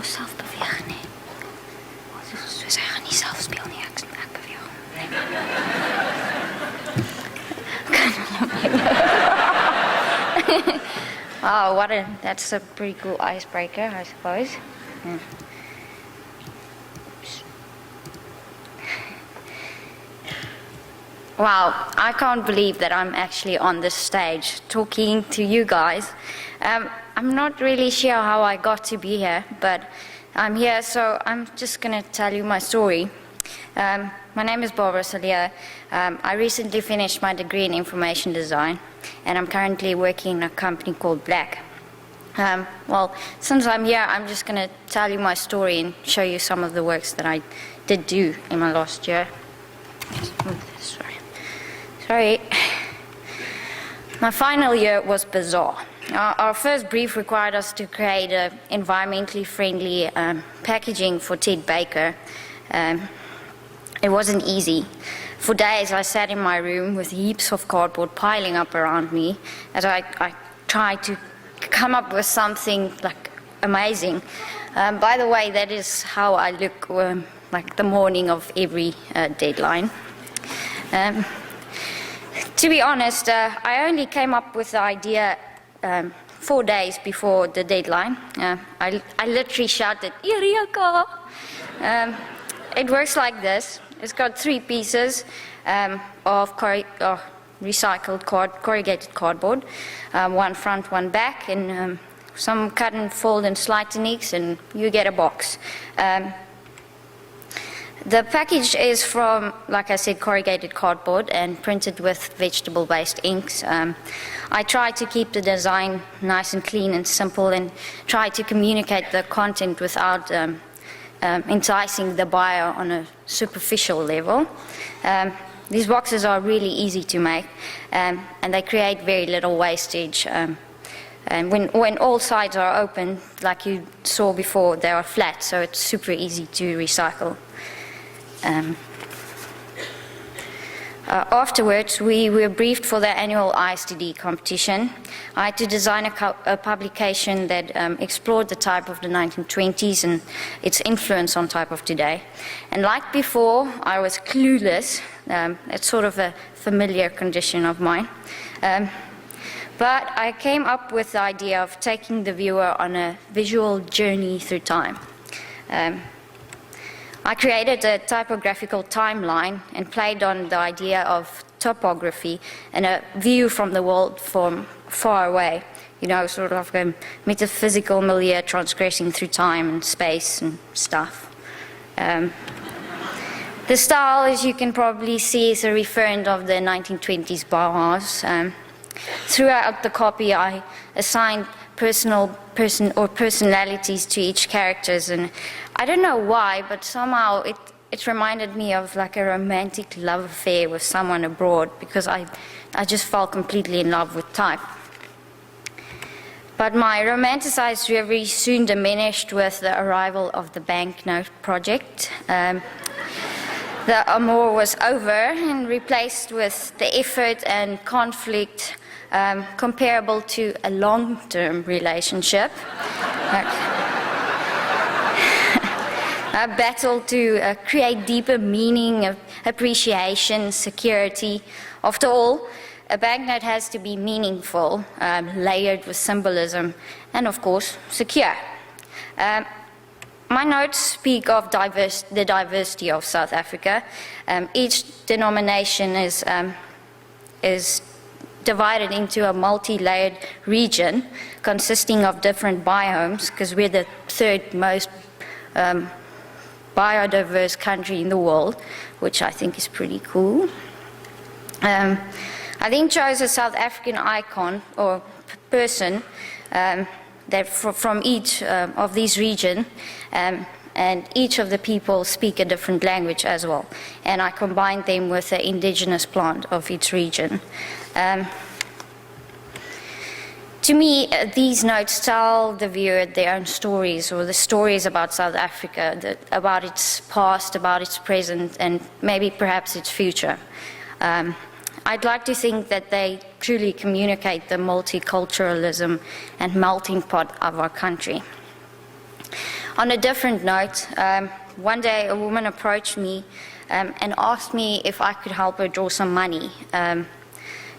mos self beweeg nie. Soos hy gaan nie self speel nie, ek beweeg. Oh, that's a pretty cool icebreaker, I suppose. Yeah. Wow, I can't believe that I'm actually on this stage talking to you guys. I'm not really sure how I got to be here, but I'm here, so I'm just going to tell you my story. My name is Barbara Ciliers. I recently finished my degree in information design, and I'm currently working in a company called Black. Well, since I'm here, I'm just going to tell you my story and show you some of the works that I did do in my last year. Sorry. My final year was bizarre. Our first brief required us to create an environmentally friendly packaging for Ted Baker. It wasn't easy. For days I sat in my room with heaps of cardboard piling up around me as I tried to come up with something like amazing. By the way, that is how I look like the morning of every deadline. To be honest, I only came up with the idea 4 days before the deadline. I literally shouted, "Eureka!" It works like this. It's got 3 pieces of recycled corrugated cardboard, one front, one back, and some cut and fold and slide techniques, and you get a box. The package is from, like I said, corrugated cardboard and printed with vegetable-based inks. I try to keep the design nice and clean and simple and try to communicate the content without enticing the buyer on a superficial level. These boxes are really easy to make, and they create very little wastage. And when all sides are open, like you saw before, they are flat, so it's super easy to recycle. Afterwards, we were briefed for the annual ISTD competition. I had to design a publication that explored the type of the 1920s and its influence on type of today. And like before, I was clueless. It's sort of a familiar condition of mine. But I came up with the idea of taking the viewer on a visual journey through time. I created a typographical timeline and played on the idea of topography and a view from the world from far away, you know, sort of a metaphysical milieu transgressing through time and space and stuff. The style, as you can probably see, is a referent of the 1920s Bauhaus. Throughout the copy, I assigned personalities to each characters, and I don't know why, but somehow it reminded me of like a romantic love affair with someone abroad, because I just fell completely in love with type. But my romanticized reverie soon diminished with the arrival of the banknote project. The amour was over and replaced with the effort and conflict comparable to a long-term relationship. A battle to create deeper meaning, of appreciation, security. After all, a banknote has to be meaningful, layered with symbolism, and of course, secure. My notes speak of the diversity of South Africa. Each denomination is divided into a multi-layered region consisting of different biomes, because we're the 3rd most biodiverse country in the world, which I think is pretty cool. I then chose a South African icon or person that from each of these regions, and each of the people speak a different language as well. And I combined them with the indigenous plant of each region. To me, these notes tell the viewer their own stories, or the stories about South Africa, about its past, about its present, and maybe perhaps its future. I'd like to think that they truly communicate the multiculturalism and melting pot of our country. On a different note, one day a woman approached me and asked me if I could help her draw some money.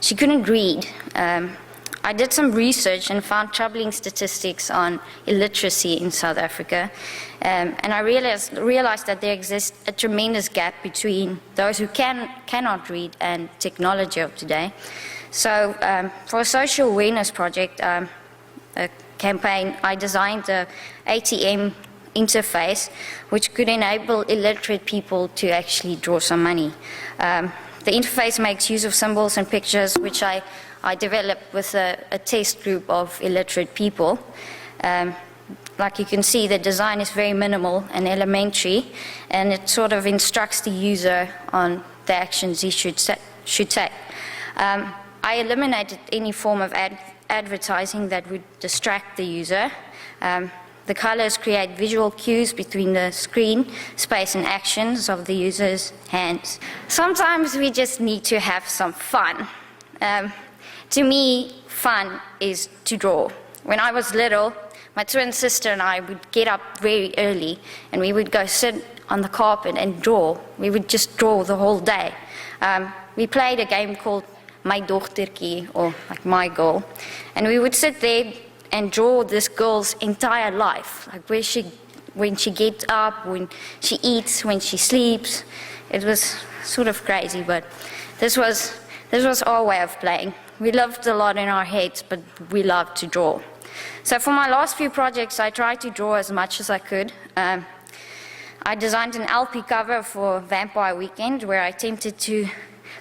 She couldn't read. I did some research and found troubling statistics on illiteracy in South Africa, and I realized that there exists a tremendous gap between those who cannot read and technology of today. So for a social awareness project, a campaign, I designed the ATM interface, which could enable illiterate people to actually draw some money. The interface makes use of symbols and pictures, which I developed with a test group of illiterate people. Like you can see, the design is very minimal and elementary, and it sort of instructs the user on the actions he should take. I eliminated any form of advertising that would distract the user. The colors create visual cues between the screen, space, and actions of the user's hands. Sometimes we just need to have some fun. To me, fun is to draw. When I was little, my twin sister and I would get up very early and we would go sit on the carpet and draw. We would just draw the whole day. We played a game called My Dochtertjie, or like My Girl, and we would sit there and draw this girl's entire life, like when she gets up, when she eats, when she sleeps. It was sort of crazy, but this was our way of playing. We lived a lot in our heads, but we loved to draw. So for my last few projects, I tried to draw as much as I could. I designed an LP cover for Vampire Weekend, where I attempted to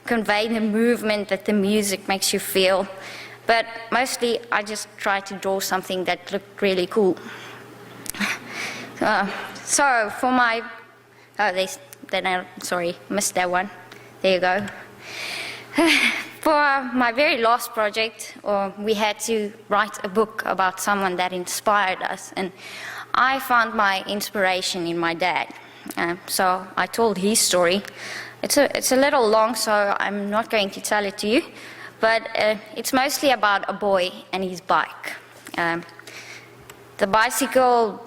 convey the movement that the music makes you feel. But mostly, I just tried to draw something that looked really cool. So for my, sorry, missed that one. There you go. For my very last project, we had to write a book about someone that inspired us, and I found my inspiration in my dad. So I told his story. It's a little long, so I'm not going to tell it to you. But it's mostly about a boy and his bike. The bicycle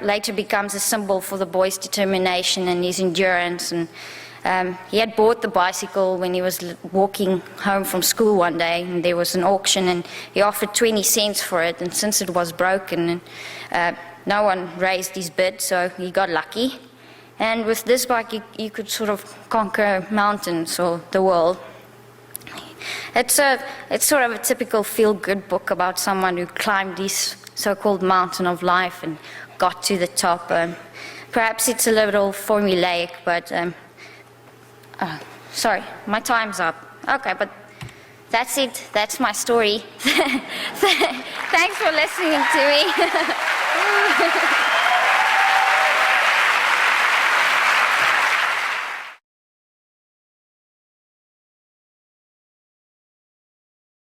later becomes a symbol for the boy's determination and his endurance. And he had bought the bicycle when he was walking home from school one day, and there was an auction, and he offered 20 cents for it. And since it was broken, no one raised his bid, so he got lucky. And with this bike, you could sort of conquer mountains or the world. It's sort of a typical feel-good book about someone who climbed this so-called mountain of life and got to the top. Perhaps it's a little formulaic, but sorry, my time's up. Okay, but that's it. That's my story. Thanks for listening to me.